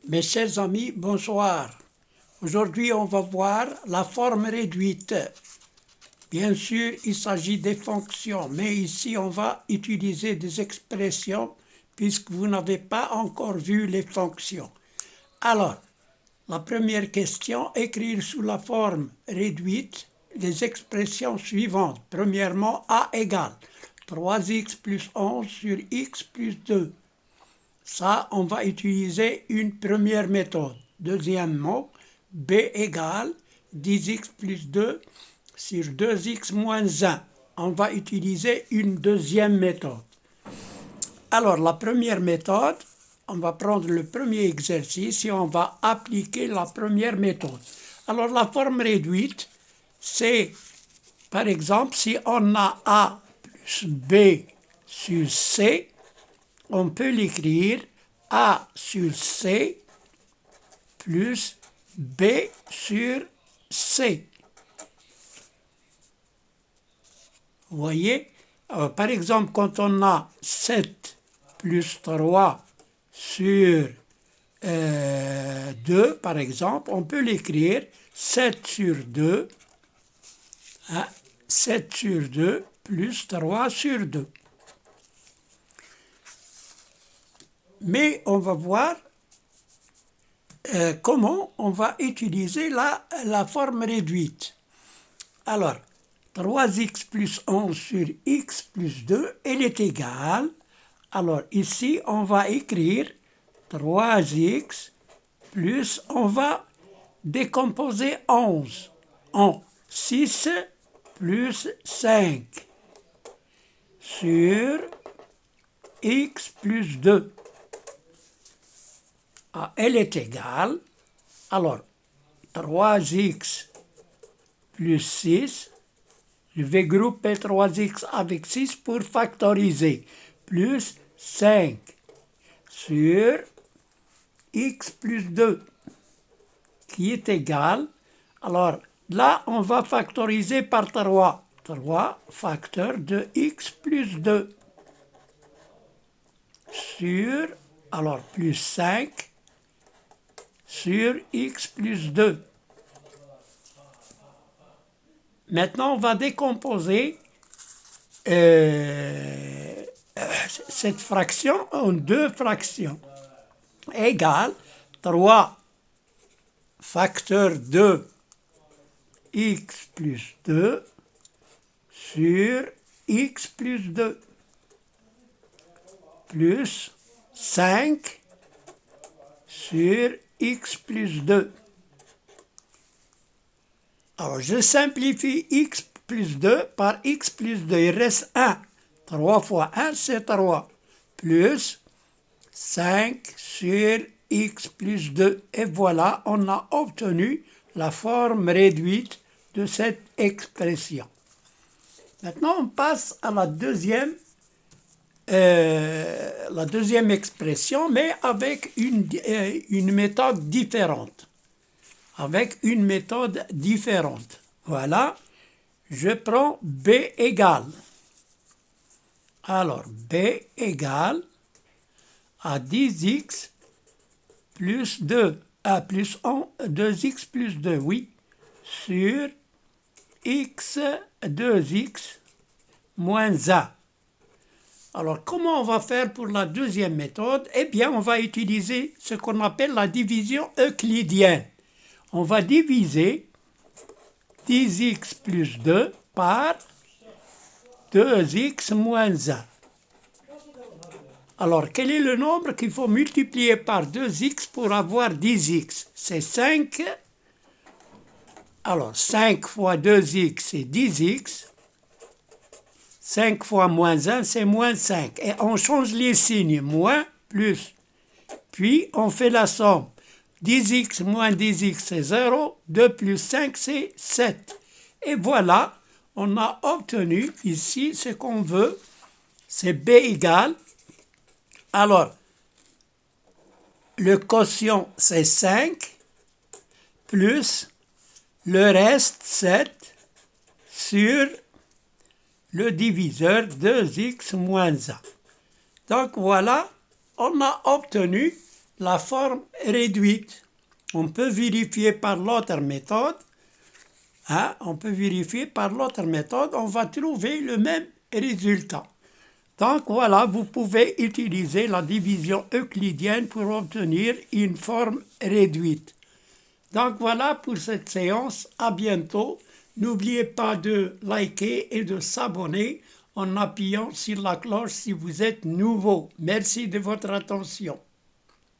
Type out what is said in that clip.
Mes chers amis, bonsoir. Aujourd'hui, on va voir la forme réduite. Bien sûr, il s'agit des fonctions, mais ici, on va utiliser des expressions puisque vous n'avez pas encore vu les fonctions. Alors, la première question, écrire sous la forme réduite les expressions suivantes. Premièrement, A égale 3x plus 11 sur x plus 2. Ça, on va utiliser une première méthode. Deuxièmement, B égale 10x plus 2 sur 2x moins 1. On va utiliser une deuxième méthode. Alors, la première méthode, on va prendre le premier exercice et on va appliquer la première méthode. Alors, la forme réduite, c'est, par exemple, si on a A plus B sur C, on peut l'écrire A sur C plus B sur C. Vous voyez? Par exemple, quand on a 7 plus 3 sur 2, par exemple, on peut l'écrire 7 sur 2, 7 sur 2 plus 3 sur 2. Mais on va voir comment on va utiliser la forme réduite. Alors, 3x plus 11 sur x plus 2, elle est égale. Alors, ici, on va écrire 3x plus, on va décomposer 11 en 6 plus 5 sur x plus 2. Elle est égale, alors 3x plus 6, je vais grouper 3x avec 6 pour factoriser, plus 5 sur x plus 2, qui est égal, alors là on va factoriser par 3, 3 facteurs de x plus 2, sur, alors plus 5, sur x plus 2. Maintenant, on va décomposer cette fraction en deux fractions. Égale 3 facteur de x plus 2 sur x plus 2 plus 5 sur x plus 2. Alors, je simplifie x plus 2 par x plus 2. Il reste 1. 3 fois 1, c'est 3. Plus 5 sur x plus 2. Et voilà, on a obtenu la forme réduite de cette expression. Maintenant, on passe à la deuxième expression, mais avec une méthode différente. Voilà, je prends B égale. Alors, B égale à 10x plus 2, plus 1, 2x plus 2, oui, sur x 2x moins 1. Alors, comment on va faire pour la deuxième méthode? Eh bien, on va utiliser ce qu'on appelle la division euclidienne. On va diviser 10x plus 2 par 2x moins 1. Alors, quel est le nombre qu'il faut multiplier par 2x pour avoir 10x? C'est 5. Alors, 5 fois 2x, c'est 10x. 5 fois moins 1, c'est moins 5. Et on change les signes, moins, plus. Puis, on fait la somme. 10x moins 10x, c'est 0. 2 plus 5, c'est 7. Et voilà, on a obtenu ici ce qu'on veut. C'est B égale. Alors, le quotient, c'est 5, plus le reste, 7, sur le diviseur 2x moins 1. Donc voilà, on a obtenu la forme réduite. On peut vérifier par l'autre méthode. On peut vérifier par l'autre méthode, on va trouver le même résultat. Donc voilà, vous pouvez utiliser la division euclidienne pour obtenir une forme réduite. Donc voilà pour cette séance, à bientôt. N'oubliez pas de liker et de s'abonner en appuyant sur la cloche si vous êtes nouveau. Merci de votre attention.